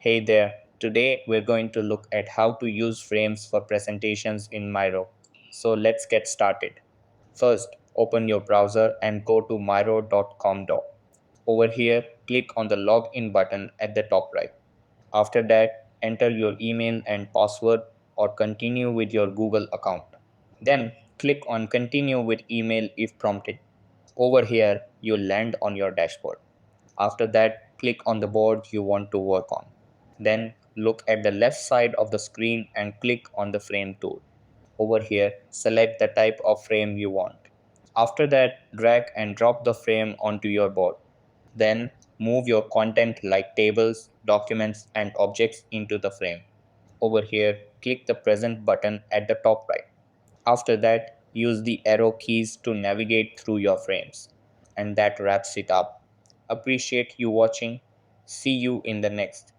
Hey there, today we're going to look at how to use frames for presentations in Miro. So let's get started. First, open your browser and go to miro.com. Over here, click on the login button at the top right. After that, enter your email and password or continue with your Google account. Then, click on continue with email if prompted. Over here, you'll land on your dashboard. After that, click on the board you want to work on. Then look at the left side of the screen and click on the frame tool. Over here, select the type of frame you want. After that, drag and drop the frame onto your board. Then move your content like tables, documents, and objects into the frame. Over here, click the present button at the top right. After that, use the arrow keys to navigate through your frames. And that wraps it up. Appreciate you watching. See you in the next.